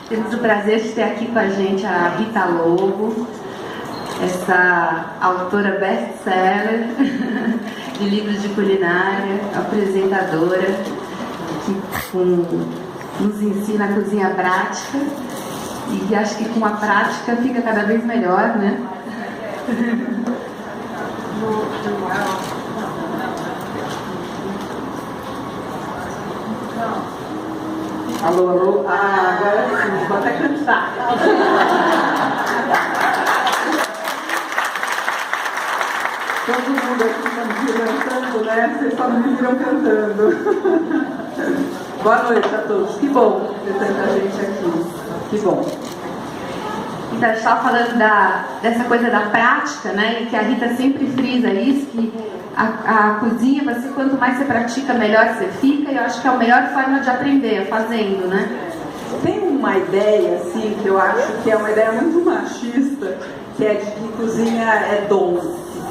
Temos o prazer de ter aqui com a gente a Rita Lobo, essa autora best-seller de livros de culinária, apresentadora, que nos ensina a cozinha prática, e acho que com a prática fica cada vez melhor, né? Alô, alô. Ah, agora sim, vou até cantar. Todo mundo aqui está me viram cantando, né? Vocês só me viram cantando. Boa noite a todos. Que bom ter tanta gente aqui. Que bom. Então, a gente estava falando dessa coisa da prática, né? E que a Rita sempre frisa isso, que a cozinha, quanto mais você pratica, melhor você fica, e eu acho que é a melhor forma de aprender, fazendo, né? Tem uma ideia, assim, que eu acho que é uma ideia muito machista, que é de que cozinha é dom.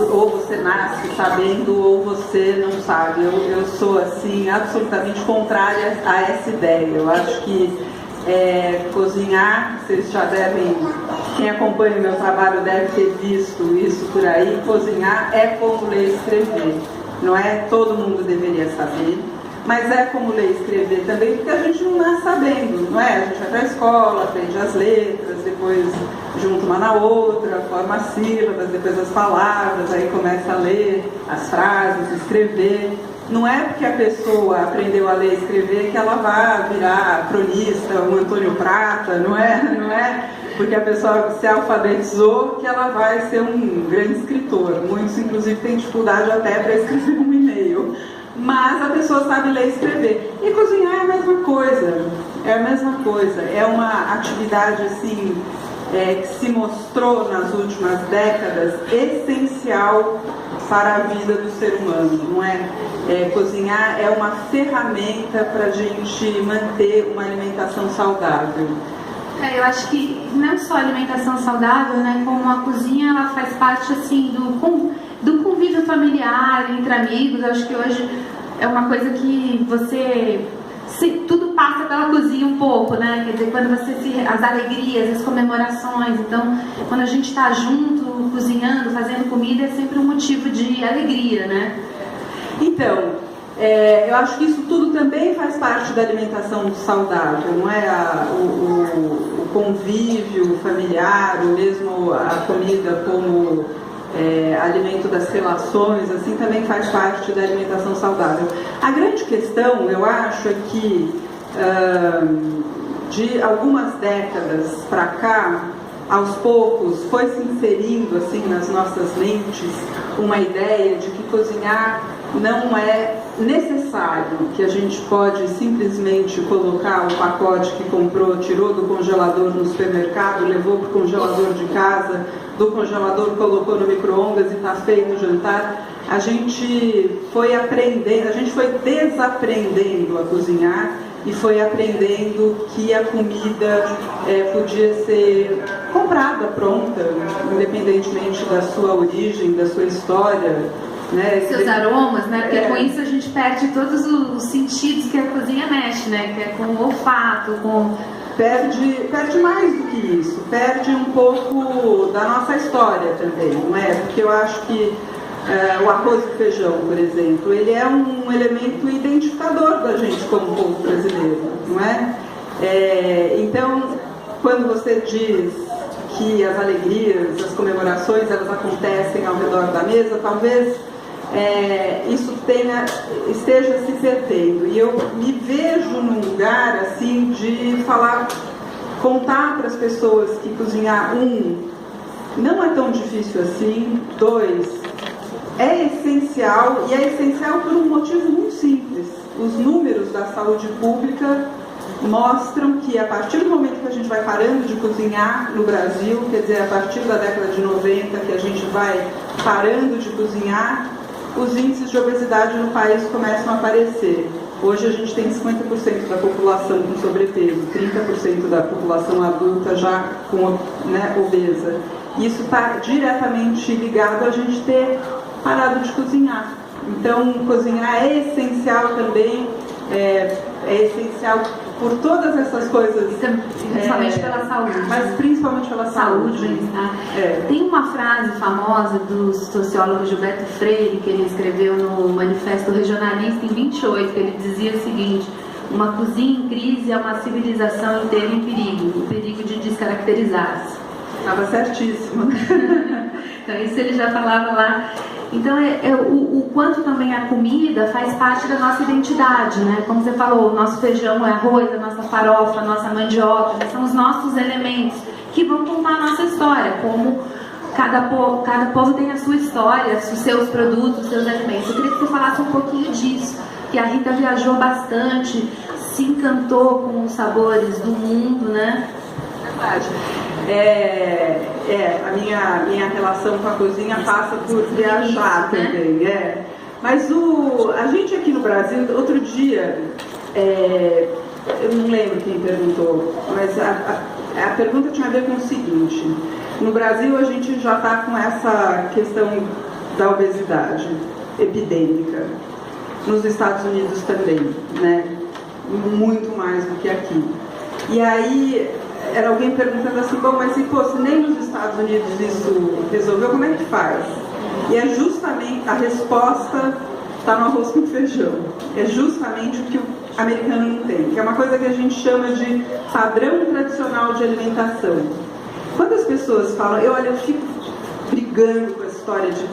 Ou você nasce sabendo, ou você não sabe. Eu sou, assim, absolutamente contrária a essa ideia. Eu acho que cozinhar, vocês já devem, quem acompanha o meu trabalho deve ter visto isso por aí, cozinhar é como ler e escrever. Não é todo mundo deveria saber, mas é como ler e escrever também, porque a gente não nasce sabendo, não é? A gente vai para a escola, aprende as letras, depois junta uma na outra, forma as sílabas, depois as palavras, aí começa a ler as frases, escrever. Não é porque a pessoa aprendeu a ler e escrever que ela vai virar cronista, um Antônio Prata, não é porque a pessoa se alfabetizou que ela vai ser um grande escritor. Muitos, inclusive, têm dificuldade até para escrever um e-mail. Mas a pessoa sabe ler e escrever. E cozinhar é a mesma coisa. É uma atividade, assim, que se mostrou nas últimas décadas essencial para a vida do ser humano, não é? Cozinhar é uma ferramenta para a gente manter uma alimentação saudável. Eu acho que não só a alimentação saudável, né, como a cozinha, ela faz parte, assim, do convívio familiar, entre amigos. Eu acho que hoje é uma coisa que tudo passa pela cozinha um pouco, né? Quer dizer, quando as alegrias, as comemorações. Então, quando a gente está junto, cozinhando, fazendo comida, é sempre um motivo de alegria, né? Então, eu acho que isso tudo também faz parte da alimentação saudável, não é? O convívio familiar, ou mesmo a comida como alimento das relações, assim, também faz parte da alimentação saudável. A grande questão, eu acho, é que de algumas décadas para cá, aos poucos, foi se inserindo, assim, nas nossas mentes uma ideia de que cozinhar não é necessário, que a gente pode simplesmente colocar o pacote que comprou, tirou do congelador no supermercado, levou para o congelador de casa, do congelador colocou no micro-ondas e está feito o jantar. A gente foi aprendendo, a gente foi desaprendendo a cozinhar e foi aprendendo que a comida podia ser comprada pronta, independentemente da sua origem, da sua história, né? Seus aromas, né? Porque com isso a gente perde todos os sentidos que a cozinha mexe, né? Que é com o olfato, com... Perde mais do que isso, perde um pouco da nossa história também, não é? Porque eu acho que o arroz e feijão, por exemplo, ele é um elemento identificador da gente como povo brasileiro, não é? Então, quando você diz que as alegrias, as comemorações, elas acontecem ao redor da mesa, talvez isso esteja se perdendo. E eu me vejo num lugar, assim, de contar para as pessoas que cozinhar, não é tão difícil assim, 2, é essencial, e é essencial por um motivo muito simples. Os números da saúde pública mostram que a partir do momento que a gente vai parando de cozinhar no Brasil, quer dizer, a partir da década de 90 que a gente vai parando de cozinhar, os índices de obesidade no país começam a aparecer. Hoje a gente tem 50% da população com sobrepeso, 30% da população adulta já obesa. Isso está diretamente ligado a gente ter parado de cozinhar. Então, cozinhar é essencial também, é essencial por todas essas coisas. Principalmente pela saúde. Mas principalmente pela saúde. Tem uma frase famosa do sociólogo Gilberto Freire, que ele escreveu no Manifesto Regionalista em 28, que ele dizia o seguinte: uma cozinha em crise é uma civilização inteira em perigo, o perigo de descaracterizar-se. Estava certíssimo. Então isso ele já falava lá. Então o quanto também a comida faz parte da nossa identidade, né? Como você falou, o nosso feijão é arroz, a nossa farofa, a nossa mandioca, são os nossos elementos que vão contar a nossa história, como cada povo tem a sua história, os seus produtos, os seus alimentos. Eu queria que você falasse um pouquinho disso, que a Rita viajou bastante, se encantou com os sabores do mundo, né? Verdade. A minha relação com a cozinha passa por viajar também, Mas a gente aqui no Brasil, outro dia, eu não lembro quem perguntou, mas a pergunta tinha a ver com o seguinte: no Brasil a gente já está com essa questão da obesidade epidêmica, nos Estados Unidos também, né? Muito mais do que aqui. E aí era alguém perguntando assim, bom, mas se nem nos Estados Unidos isso resolveu, como é que faz? E é justamente, a resposta está no arroz com feijão. É justamente o que o americano não tem, que é uma coisa que a gente chama de padrão tradicional de alimentação. Quando as pessoas falam, eu fico brigando com a história de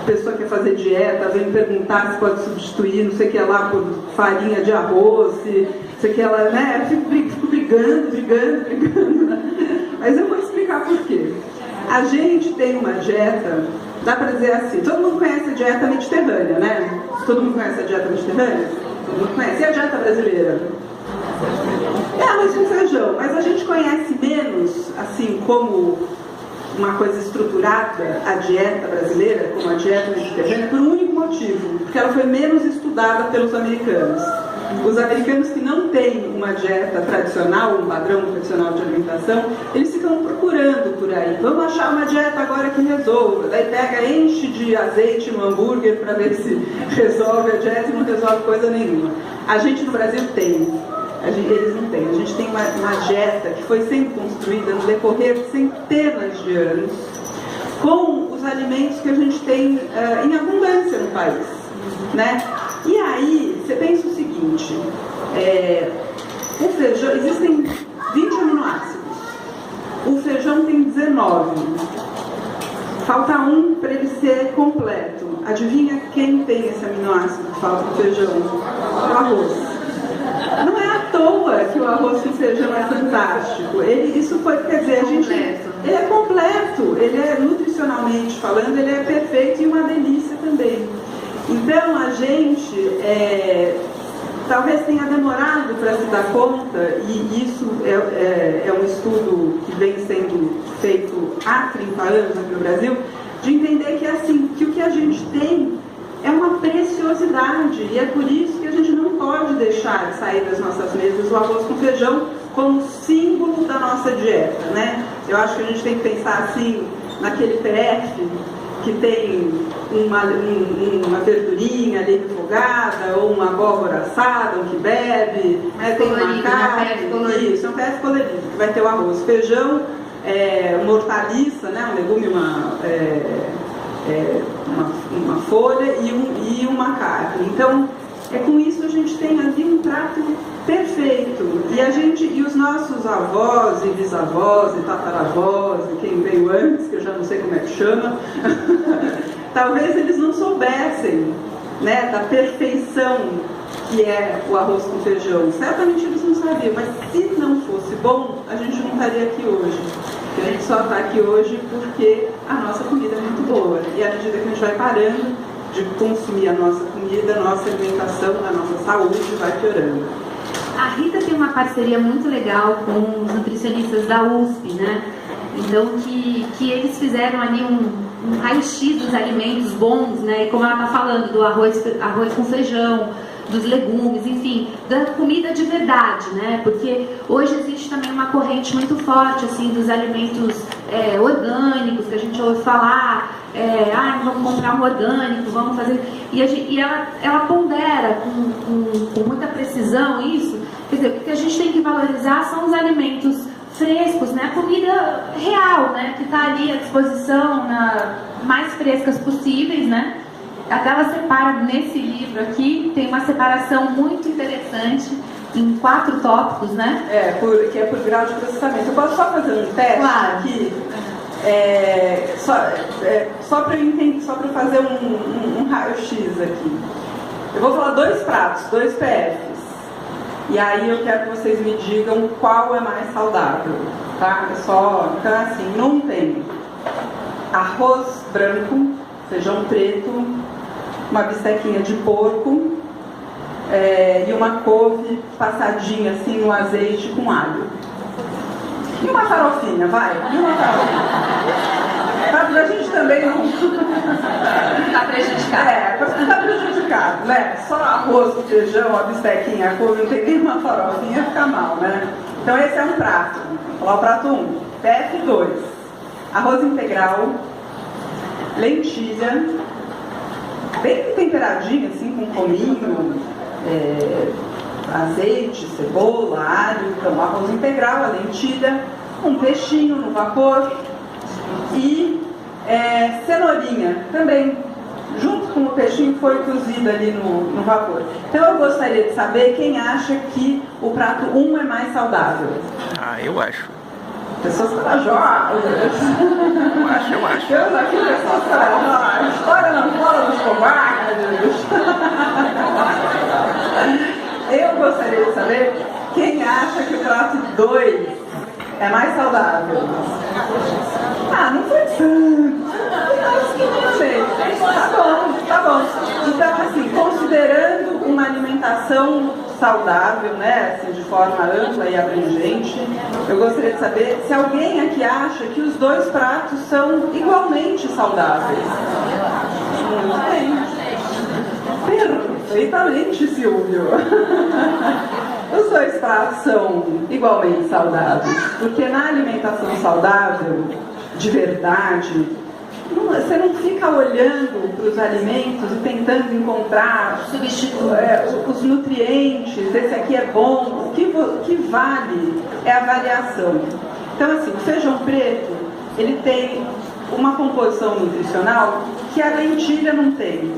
pessoa que quer fazer dieta, vem perguntar se pode substituir não sei o que lá por farinha de arroz, sei que ela, né? Eu fico brigando. Mas eu vou explicar por quê. A gente tem uma dieta, dá pra dizer assim, todo mundo conhece a dieta mediterrânea, né? Todo mundo conhece a dieta mediterrânea? Todo mundo conhece. E a dieta brasileira? Arroz com feijão, mas a gente conhece menos, assim, como uma coisa estruturada, a dieta brasileira, como a dieta mediterrânea, por um único motivo, porque ela foi menos estudada pelos americanos. Os americanos que não têm uma dieta tradicional, um padrão tradicional de alimentação, eles ficam procurando por aí. Vamos achar uma dieta agora que resolva. Daí pega, enche de azeite no hambúrguer para ver se resolve a dieta e não resolve coisa nenhuma. A gente no Brasil tem. Eles não têm. A gente tem uma dieta que foi sendo construída no decorrer de centenas de anos com os alimentos que a gente tem em abundância no país, né? E aí, você pensa o seguinte, o feijão, existem 20 aminoácidos, o feijão tem 19, falta um para ele ser completo. Adivinha quem tem esse aminoácido que falta no feijão? O arroz. Não é à toa que o arroz com feijão é fantástico. Isso foi, quer dizer, ele é completo, ele é nutricionalmente falando, ele é perfeito e uma delícia também. Então a gente talvez tenha demorado para se dar conta, e isso é um estudo que vem sendo feito há 30 anos aqui no Brasil, de entender que, assim, que o que a gente tem é uma preciosidade, e é por isso que a gente não pode deixar de sair das nossas mesas o arroz com feijão como símbolo da nossa dieta, né? Eu acho que a gente tem que pensar assim, naquele PF que tem uma verdurinha ali refogada, ou uma abóbora assada, um que bebe, né? Tem uma carne, isso, é um PF colorido, que vai ter o arroz, feijão, uma hortaliça, né? Um legume, uma folha e uma carne. Então, com isso a gente tem ali um prato perfeito. E os nossos avós e bisavós e tataravós, e quem veio antes, que eu já não sei como é que chama, talvez eles não soubessem, né, da perfeição que é o arroz com feijão. Certamente eles não sabiam, mas se não fosse bom, a gente não estaria aqui hoje. A gente só está aqui hoje porque a nossa comida é muito boa. E à medida que a gente vai parando de consumir a nossa comida, a nossa alimentação, a nossa saúde vai piorando. A Rita tem uma parceria muito legal com os nutricionistas da USP, né? Então, que eles fizeram ali um raio-x dos alimentos bons, né? E como ela está falando, do arroz com feijão, dos legumes, enfim, da comida de verdade, né? Porque hoje existe também uma corrente muito forte, assim, dos alimentos orgânicos, que a gente ouve falar, vamos comprar um orgânico, vamos fazer... E ela pondera com muita precisão isso, Quer dizer, o que a gente tem que valorizar são os alimentos frescos, né? A comida real, né? Que está ali à disposição, mais frescas possíveis, né? Até ela separa nesse livro aqui, tem uma separação muito interessante em 4 tópicos, né? Que é por grau de processamento. Eu posso só fazer um teste aqui? Só para eu entender, só para fazer um raio-x aqui. Eu vou falar 2 pratos, 2 PFs. E aí eu quero que vocês me digam qual é mais saudável, tá? Então assim, não tem arroz branco, feijão preto, uma bistequinha de porco e uma couve passadinha assim no azeite com alho. E uma farofinha, vai? E uma farofinha. Pra gente também não ficar prejudicado. Pra ficar prejudicado, né? Só arroz, feijão, a bistequinha, a couve, não tem nenhuma farofinha, fica mal, né? Então esse é um prato. Vou falar o prato 1. PF 2. Arroz integral, lentilha, bem temperadinho, assim, com cominho, azeite, cebola, alho. Então, arroz integral, a lentilha, um peixinho no vapor e cenourinha também, junto com o peixinho, foi cozido ali no vapor. Então, eu gostaria de saber quem acha que o prato 1 é mais saudável. Eu acho. Pessoas corajosas. Eu acho. Temos aqui pessoas corajosas. A história não fala dos covardes. Eu gostaria de saber quem acha que o prato 2 é mais saudável. Não foi tanto. Não sei. Tá bom. Então, assim, considerando uma alimentação saudável, né, assim, de forma ampla e abrangente, eu gostaria de saber se alguém aqui acha que os 2 pratos são igualmente saudáveis. Muito bem. Perfeitamente, Silvio. Os 2 pratos são igualmente saudáveis, porque na alimentação saudável, de verdade, você não fica olhando para os alimentos e tentando encontrar os nutrientes, esse aqui é bom. O que vale é a variação. Então, assim, o feijão preto, ele tem uma composição nutricional que a lentilha não tem.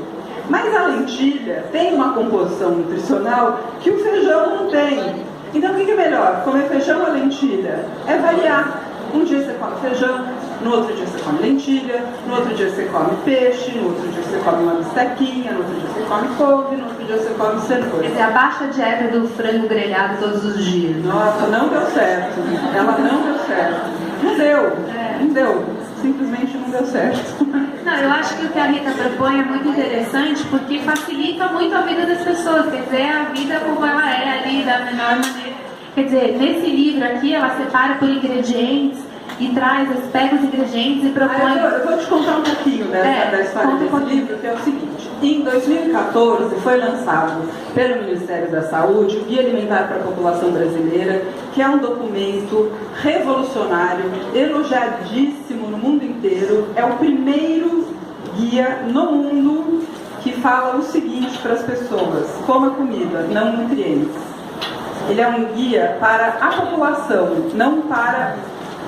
Mas a lentilha tem uma composição nutricional que o feijão não tem. Então, o que é melhor? Comer feijão ou lentilha? É variar. Um dia você come feijão, no outro dia você come lentilha, no outro dia você come peixe, no outro dia você come uma bistequinha, no outro dia você come couve, no outro dia você come cenoura. Quer dizer, abaixa a dieta do frango grelhado todos os dias. Nossa, não deu certo. Ela não deu certo. Não deu. Simplesmente não deu certo. Não, eu acho que o que a Rita propõe é muito interessante porque facilita muito a vida das pessoas. Quer dizer, a vida como ela é ali, da menor maneira. Quer dizer, nesse livro aqui, ela separa por ingredientes e pega os ingredientes e propõe... Eu vou te contar um pouquinho da história desse livro, que é o seguinte. Em 2014 foi lançado pelo Ministério da Saúde o Guia Alimentar para a População Brasileira, que é um documento revolucionário, elogiadíssimo no mundo inteiro. É o primeiro guia no mundo que fala o seguinte para as pessoas: coma comida, não nutrientes. Ele é um guia para a população, não para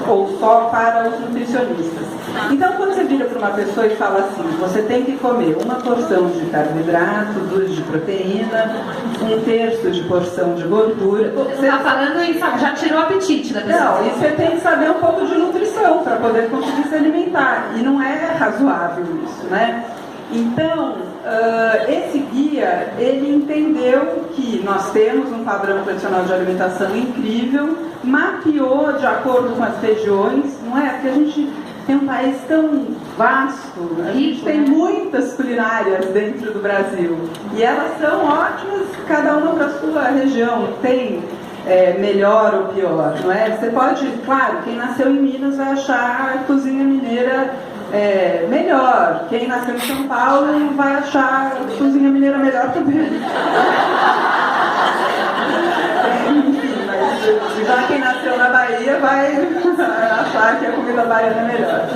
ou só para os nutricionistas. Então, quando você vira para uma pessoa e fala assim: você tem que comer uma porção de carboidrato, 2 de proteína, 1/3 de porção de gordura. Você está falando isso, já tirou o apetite da pessoa. Não, e você tem que saber um pouco de nutrição para poder conseguir se alimentar. E não é razoável isso, né? Então, esse guia, ele entendeu que nós temos um padrão tradicional de alimentação incrível, mapeou de acordo com as regiões, não é? Porque a gente tem um país tão vasto, a gente tem muitas culinárias dentro do Brasil, e elas são ótimas, cada uma para a sua região, tem melhor ou pior, não é? Você pode, claro, quem nasceu em Minas vai achar a cozinha mineira melhor. Quem nasceu em São Paulo vai achar a cozinha mineira melhor também. Enfim, mas já quem nasceu na Bahia vai achar que a comida baiana é melhor.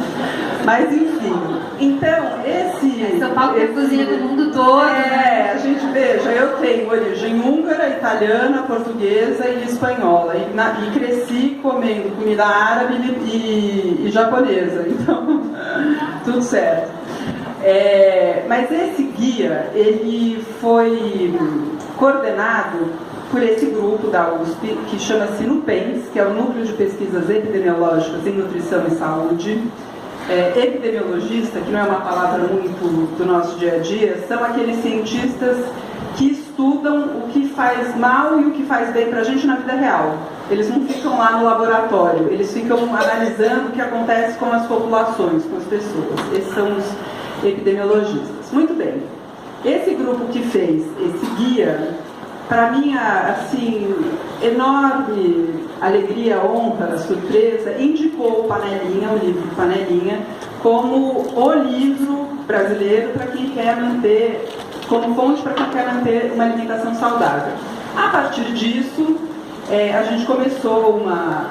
Mas enfim, Então, esse... São Paulo tem cozinha do mundo todo. A gente veja, eu tenho origem húngara, italiana, portuguesa e espanhola. E cresci comendo comida árabe e japonesa. Então, tudo certo. Mas esse guia, ele foi coordenado por esse grupo da USP, que chama-se NUPENS, que é o Núcleo de Pesquisas Epidemiológicas em Nutrição e Saúde. Epidemiologista, que não é uma palavra muito do nosso dia a dia, são aqueles cientistas que estudam o que faz mal e o que faz bem para a gente na vida real. Eles não ficam lá no laboratório, eles ficam analisando o que acontece com as populações, com as pessoas. Esses são os epidemiologistas. Muito bem. Esse grupo que fez esse guia, para minha, assim, enorme alegria, honra, surpresa, indicou o Panelinha, o livro Panelinha, como o livro brasileiro para quem quer manter, como fonte para quem quer manter uma alimentação saudável. A partir disso, a gente começou uma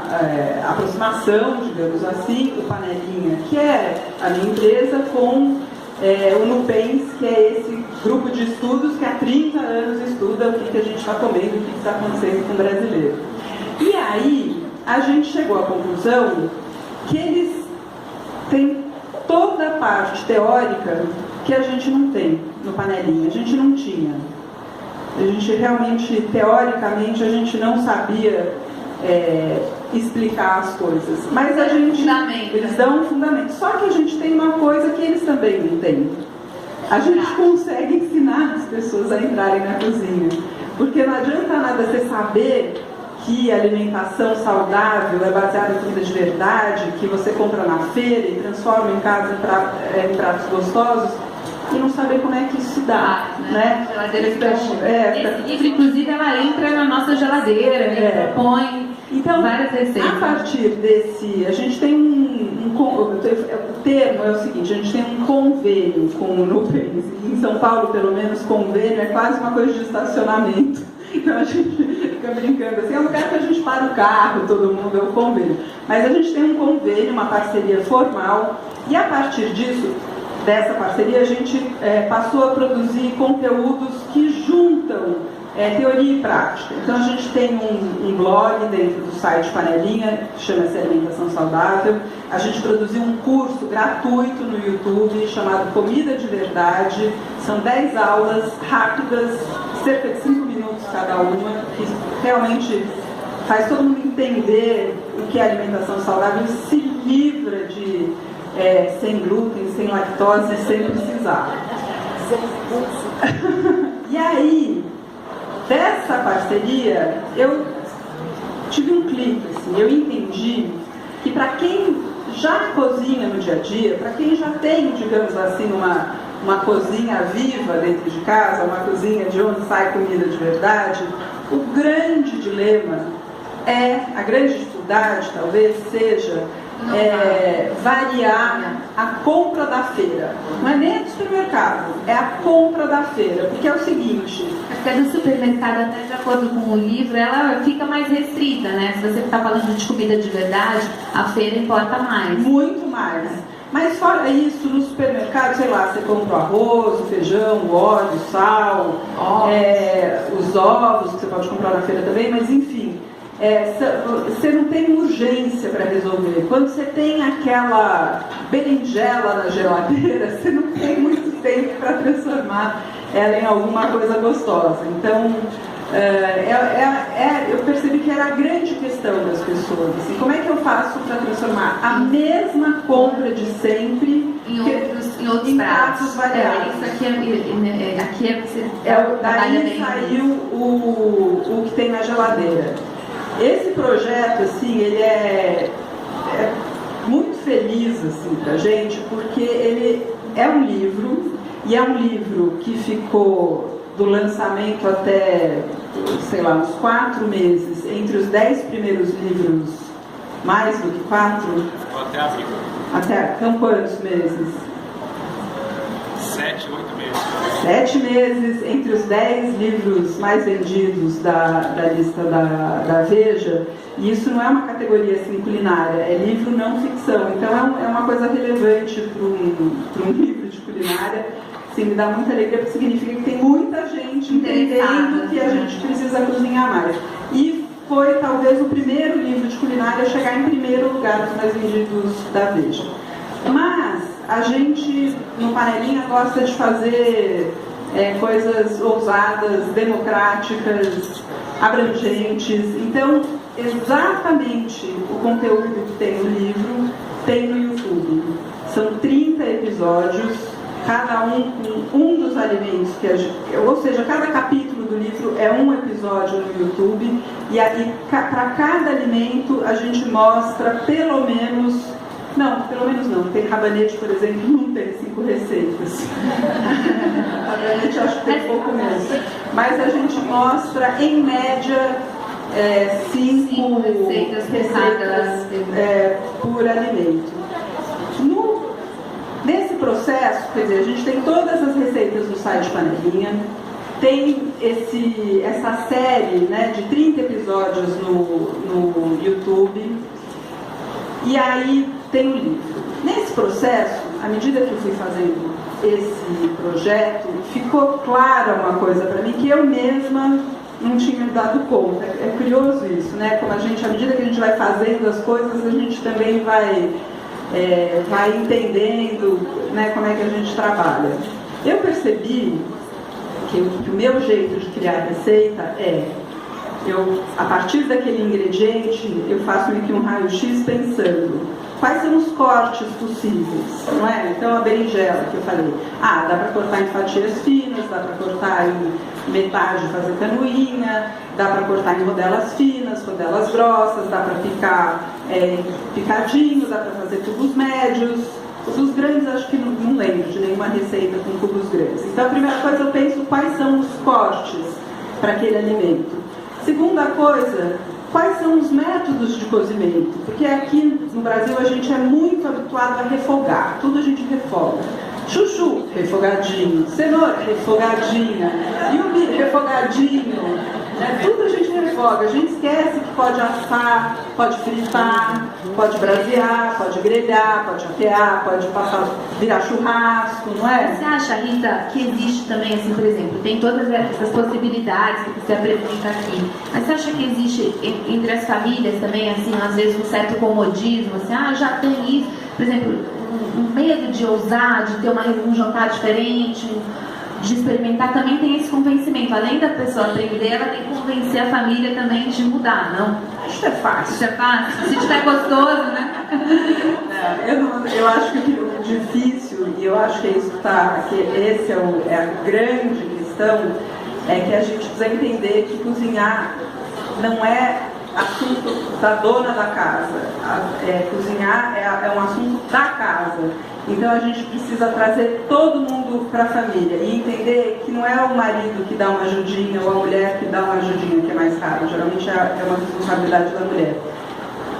aproximação, digamos assim, o Panelinha, que é a minha empresa, com o NUPENS, que é esse grupo de estudos que há 30 anos estuda o que a gente está comendo, o que está acontecendo com o brasileiro. E aí, a gente chegou à conclusão que eles têm toda a parte teórica que a gente não tem no Panelinha, a gente não tinha. A gente realmente, teoricamente, a gente não sabia explicar as coisas. Mas a gente, eles dão um fundamento. Só que a gente tem uma coisa que eles também não têm. A gente consegue ensinar as pessoas a entrarem na cozinha. Porque não adianta nada você saber que a alimentação saudável é baseada em comida de verdade, que você compra na feira e transforma em casa em pratos gostosos, e não saber como é que isso se dá, né? Geladeira esse livro, inclusive, ela entra na nossa geladeira, põe várias receitas. A partir desse, a gente tem o termo é o seguinte, a gente tem um convênio com o NUPENS. Em São Paulo, pelo menos, convênio é quase uma coisa de estacionamento. Então a gente fica brincando assim, é um lugar que a gente para o carro, todo mundo, é o convênio. Mas a gente tem um convênio, uma parceria formal, e a partir disso, dessa parceria, a gente passou a produzir conteúdos que juntam teoria e prática. Então a gente tem um blog dentro do site Panelinha, que chama-se Alimentação Saudável. A gente produziu um curso gratuito no YouTube chamado Comida de Verdade. São 10 aulas rápidas, cerca de 5 minutos cada uma, que realmente faz todo mundo entender o que é alimentação saudável e se livra de sem glúten, sem lactose, sem precisar. E aí, dessa parceria, eu tive um clique, assim, eu entendi que para quem já cozinha no dia a dia, para quem já tem, digamos assim, uma cozinha viva dentro de casa, uma cozinha de onde sai comida de verdade, o grande dilema a grande dificuldade talvez seja variar a compra da feira. Não é nem do supermercado, é a compra da feira, porque é o seguinte... Até no supermercado, até de acordo com o livro, ela fica mais restrita, né? Se você está falando de comida de verdade, a feira importa mais. Muito mais. Mas fora isso, no supermercado, sei lá, você compra o arroz, o feijão, o óleo, o sal, os ovos, que você pode comprar na feira também, mas enfim... você não tem urgência para resolver. Quando você tem aquela berinjela na geladeira, você não tem muito tempo para transformar ela em alguma coisa gostosa. Então, eu percebi que era a grande questão das pessoas. Assim, como é que eu faço para transformar a mesma compra de sempre em outros pratos variados? Daí saiu o que tem na geladeira. Esse projeto, assim, ele é muito feliz, assim, pra gente, porque ele é um livro, e é um livro que ficou do lançamento até, sei lá, uns 4 meses, entre os 10 primeiros livros, mais do que 4? Até abril. Então, quantos meses? 7, 8 meses. 7 meses entre os 10 livros mais vendidos da lista da Veja, e isso não é uma categoria assim, culinária, é livro não ficção, então é uma coisa relevante para um livro de culinária. Sim, me dá muita alegria, porque significa que tem muita gente entendendo que a gente precisa cozinhar mais. E foi talvez o primeiro livro de culinária a chegar em primeiro lugar dos mais vendidos da Veja. Mas a gente, no Panelinha, gosta de fazer coisas ousadas, democráticas, abrangentes. Então, exatamente o conteúdo que tem no livro tem no YouTube. São 30 episódios, cada um com um dos alimentos que a gente... Ou seja, cada capítulo do livro é um episódio no YouTube, e aí, para cada alimento, a gente mostra pelo menos não. Tem rabanete, por exemplo, não tem 5 receitas. Rabanete acho que tem pouco menos. Mas a gente mostra, em média, 5 receitas por alimento. Nesse processo, quer dizer, a gente tem todas as receitas no site Panelinha, tem essa série, né, de 30 episódios no YouTube, e aí tem o livro. Nesse processo, à medida que eu fui fazendo esse projeto, ficou clara uma coisa para mim que eu mesma não tinha dado conta. É curioso isso, né? Como à medida que a gente vai fazendo as coisas, a gente também vai entendendo, né, como é que a gente trabalha. Eu percebi que o meu jeito de criar receita a partir daquele ingrediente, eu faço meio que um raio-x pensando quais são os cortes possíveis, não é? Então a berinjela que eu falei, dá para cortar em fatias finas, dá para cortar em metade, fazer canoinha, dá para cortar em rodelas finas, rodelas grossas, dá para picar picadinho, dá para fazer cubos médios. Os grandes acho que não lembro de nenhuma receita com cubos grandes. Então a primeira coisa eu penso quais são os cortes para aquele alimento. Segunda coisa, quais são os métodos de cozimento? Porque aqui no Brasil a gente é muito habituado a refogar, tudo a gente refoga. Chuchu, refogadinho. Cenoura, refogadinha. Yubi, refogadinho. Tudo a gente refoga. A gente esquece que pode assar, pode fritar, pode brasear, pode grelhar, pode atear, pode virar churrasco, não é? Você acha, Rita, que existe também, assim, por exemplo, tem todas essas possibilidades que você apresenta aqui, mas você acha que existe entre as famílias também, assim, às vezes um certo comodismo, assim, já tem isso, por exemplo, um medo de ousar, de ter um jantar diferente, de experimentar, também tem esse convencimento. Além da pessoa aprender, ela tem que convencer a família também de mudar, não? Isso é fácil. Isso é fácil? Se estiver gostoso, né? Eu acho que o difícil, e eu acho que esse é a grande questão, é que a gente precisa entender que cozinhar não é assunto da dona da casa. Cozinhar é um assunto da casa. Então a gente precisa trazer todo mundo para a família e entender que não é o marido que dá uma ajudinha ou a mulher que dá uma ajudinha, que é mais raro. Geralmente é uma responsabilidade da mulher.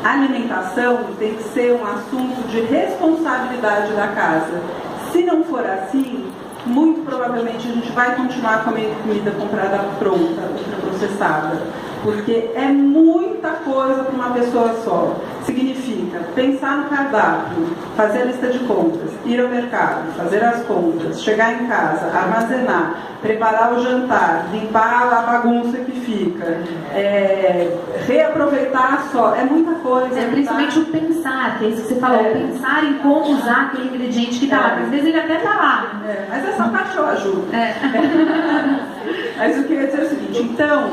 A alimentação tem que ser um assunto de responsabilidade da casa. Se não for assim, muito provavelmente a gente vai continuar comendo comida comprada pronta, ultraprocessada, porque é muita coisa para uma pessoa só. Significa pensar no cardápio, fazer a lista de compras, ir ao mercado, fazer as compras, chegar em casa, armazenar, preparar o jantar, limpar a bagunça que fica, reaproveitar só, é muita coisa. Principalmente o pensar, que é isso que você falou, pensar em como usar aquele ingrediente que está lá, às vezes ele até está lá. Mas essa parte eu ajudo. Mas o que eu ia dizer é o seguinte, então,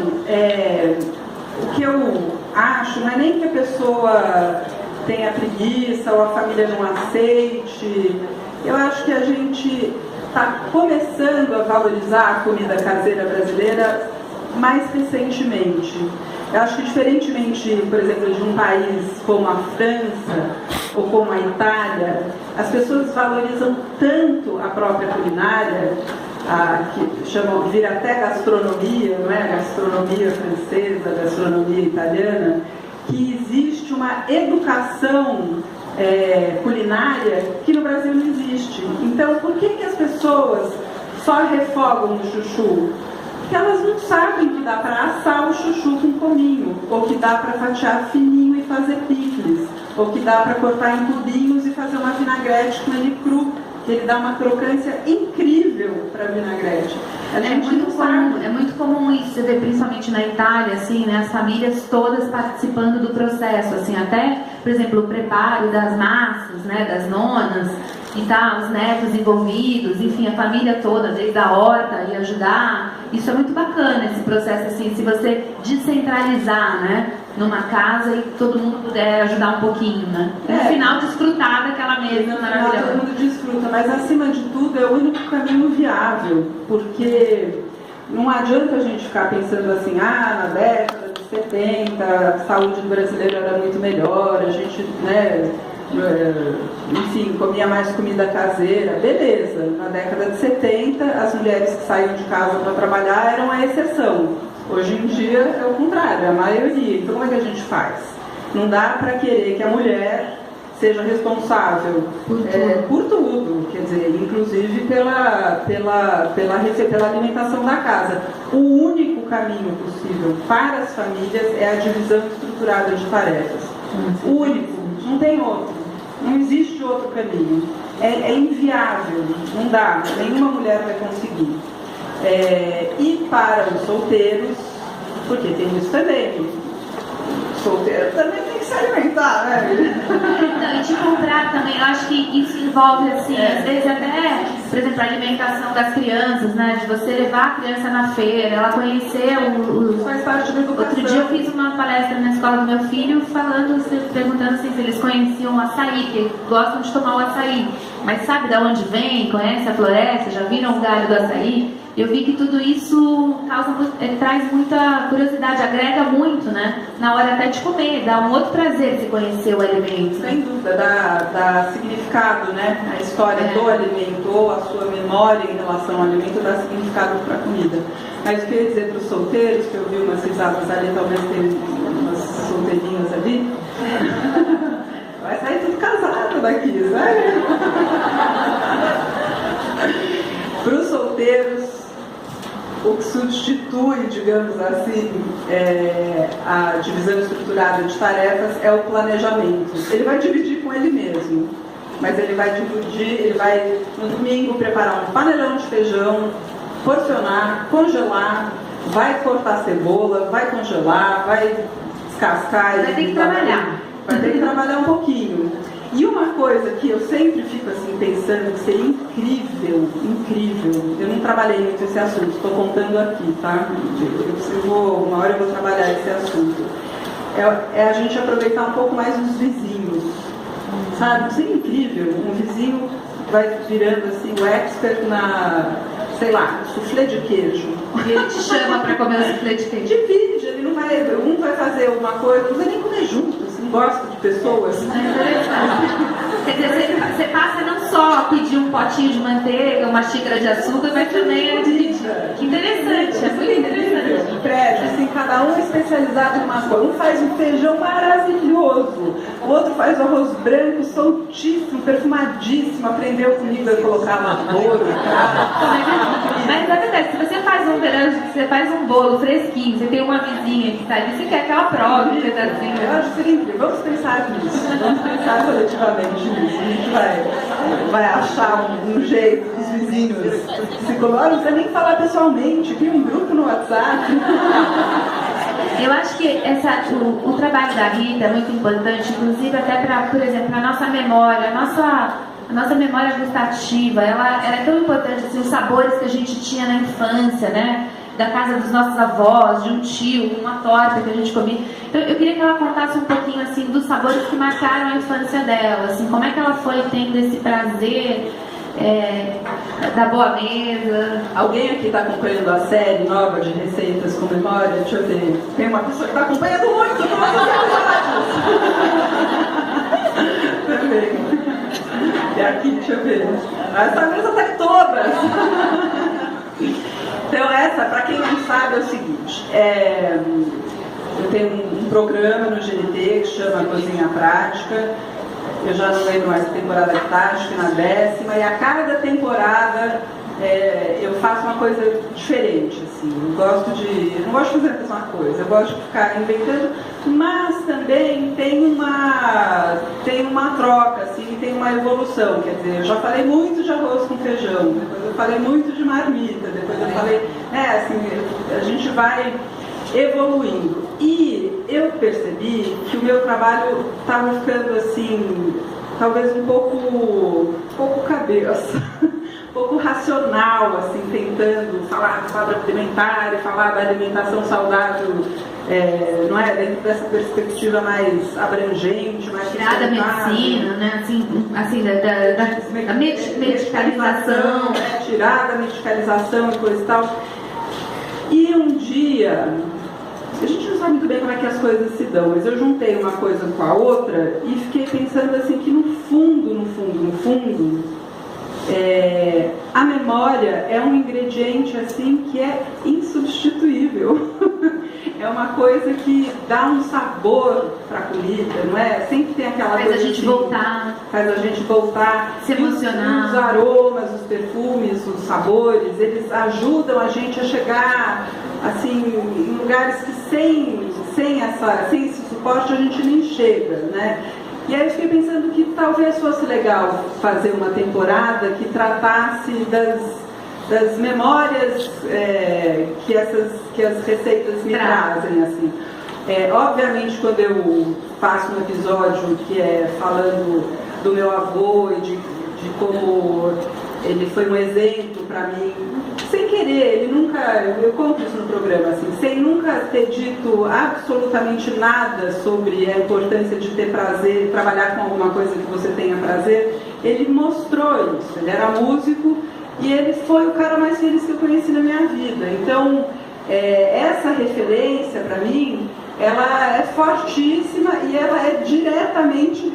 o que eu acho não é nem que a pessoa tenha preguiça ou a família não aceite. Eu acho que a gente está começando a valorizar a comida caseira brasileira mais recentemente. Eu acho que diferentemente, por exemplo, de um país como a França ou como a Itália, as pessoas valorizam tanto a própria culinária, que vira até gastronomia, não é? Gastronomia francesa, gastronomia italiana, que existe uma educação culinária que no Brasil não existe. Então, por que as pessoas só refogam no chuchu? Porque elas não sabem que dá para assar o chuchu com cominho, ou que dá para fatiar fininho e fazer picles, ou que dá para cortar em cubinhos e fazer uma vinagrete com ele cru, que ele dá uma crocância incrível para vinagrete. É muito comum isso, você vê principalmente na Itália, assim, né, as famílias todas participando do processo, assim, até, por exemplo, o preparo das massas, né, das nonas e tal, os netos envolvidos, enfim, a família toda, desde a horta e ajudar. Isso é muito bacana, esse processo, assim, se você descentralizar, né, numa casa e todo mundo puder ajudar um pouquinho, né? No final, desfrutar daquela mesa maravilhosa. Todo mundo desfruta, mas acima de tudo é o único caminho viável, porque não adianta a gente ficar pensando assim, na década de 70 a saúde do brasileiro era muito melhor, a gente, né, enfim, comia mais comida caseira, beleza. Na década de 70, as mulheres que saíam de casa para trabalhar eram a exceção. Hoje em dia é o contrário, é a maioria. Então como é que a gente faz? Não dá para querer que a mulher seja responsável por tudo, quer dizer, inclusive pela alimentação da casa. O único caminho possível para as famílias é a divisão estruturada de tarefas. O único, não tem outro. Não existe outro caminho. É inviável, não dá, nenhuma mulher vai conseguir. E para os solteiros, porque tem isso também, solteiro também tem que se alimentar, né? Não, e te comprar também, eu acho que isso envolve, assim, às vezes até, por exemplo, a alimentação das crianças, né? De você levar a criança na feira, ela conhecer faz parte da educação. Outro dia eu fiz uma palestra na escola do meu filho, perguntando assim, se eles conheciam o açaí, porque gostam de tomar o açaí. Mas sabe de onde vem? Conhece a floresta? Já viram o galho do açaí? Eu vi que tudo isso traz muita curiosidade, agrega muito, né? Na hora até de comer, dá um outro prazer de conhecer o alimento. Sem dúvida, dá significado, né? A história do alimento, ou a sua memória em relação ao alimento, dá significado para a comida. Mas o que eu ia dizer para os solteiros, que eu vi umas risadas ali, talvez tenha umas solteirinhas ali, vai sair tudo casado daqui, sabe? Para os solteiros, o que substitui, digamos assim, a divisão estruturada de tarefas é o planejamento. Ele vai dividir com ele mesmo, mas ele vai no domingo preparar um panelão de feijão, porcionar, congelar, vai cortar cebola, vai congelar, vai descascar. Vai ter que trabalhar. Vai ter que trabalhar um pouquinho. E uma coisa que eu sempre fico assim pensando que seria incrível, eu não trabalhei muito esse assunto, estou contando aqui, tá? Uma hora eu vou trabalhar esse assunto. É a gente aproveitar um pouco mais os vizinhos, sabe? Seria incrível, um vizinho vai virando assim o expert sei lá, soufflé de queijo. E ele te chama para comer o soufflé de queijo. Divide, um vai fazer uma coisa, não vai nem comer junto, assim, gosta de pessoas. Quer dizer, você passa não só a pedir um potinho de manteiga, uma xícara de açúcar, mas também a dividir. Que interessante, é muito interessante. Prédio, assim, cada um é especializado em uma coisa. Um faz um feijão maravilhoso, o outro faz um arroz branco, soltíssimo, perfumadíssimo, aprendeu comigo a colocar amador. Mas na verdade, se você faz um bolo fresquinho, você tem uma vizinha que está ali, você quer que ela prove um pedacinho. Eu acho que seria incrível. Vamos pensar nisso. Vamos pensar coletivamente nisso. A gente vai achar um jeito dos vizinhos se colocar. Não precisa nem falar pessoalmente. Cria um grupo no WhatsApp. Eu acho que o trabalho da Rita é muito importante, inclusive até para, por exemplo, a nossa memória, a nossa memória gustativa, ela é tão importante, assim, os sabores que a gente tinha na infância, né? Da casa dos nossos avós, de um tio, uma torta que a gente comia. Então, eu queria que ela contasse um pouquinho, assim, dos sabores que marcaram a infância dela, assim, como é que ela foi tendo esse prazer da boa mesa. Alguém aqui está acompanhando a série nova de receitas com memória? Deixa eu ver. Tem uma pessoa que está acompanhando muito todos os episódios. Também. E aqui, deixa eu ver. Essa mesa está toda. Então, para quem não sabe, é o seguinte. Eu tenho um programa no GNT que chama Cozinha Prática. eu já não lembro mais a temporada que tá, acho que na 10ª, e a cada temporada eu faço uma coisa diferente, assim. Eu não gosto de fazer a mesma coisa, eu gosto de ficar inventando, mas também tem uma troca, assim, tem uma evolução. Quer dizer, eu já falei muito de arroz com feijão, depois eu falei muito de marmita, depois eu falei, assim, a gente vai evoluindo. E eu percebi que o meu trabalho estava ficando assim, talvez um pouco cabeça, um pouco racional, assim, tentando falar do quadro alimentar, falar da alimentação saudável, não é? Dentro dessa perspectiva mais abrangente, mais tirar da medicina, né? Assim da medicalização. Tirar da medicalização e coisa e tal. E um dia, a gente não sabe muito bem como é que as coisas se dão, mas eu juntei uma coisa com a outra e fiquei pensando assim que no fundo, a memória é um ingrediente assim que é insubstituível. É uma coisa que dá um sabor para a comida, não é? Sempre tem aquela coisa faz a gente voltar, faz a gente voltar, se emocionar. Os aromas, os perfumes, os sabores, eles ajudam a gente a chegar assim em lugares que sem esse suporte a gente nem chega, né? E aí eu fiquei pensando que talvez fosse legal fazer uma temporada que tratasse das memórias que as receitas me trazem, assim. Obviamente, quando eu faço um episódio que é falando do meu avô e de como ele foi um exemplo para mim, sem querer, ele nunca, eu conto isso no programa, assim, sem nunca ter dito absolutamente nada sobre a importância de ter prazer, trabalhar com alguma coisa que você tenha prazer, ele mostrou isso. Ele era músico e ele foi o cara mais feliz que eu conheci na minha vida. Então, essa referência para mim, ela é fortíssima e ela é diretamente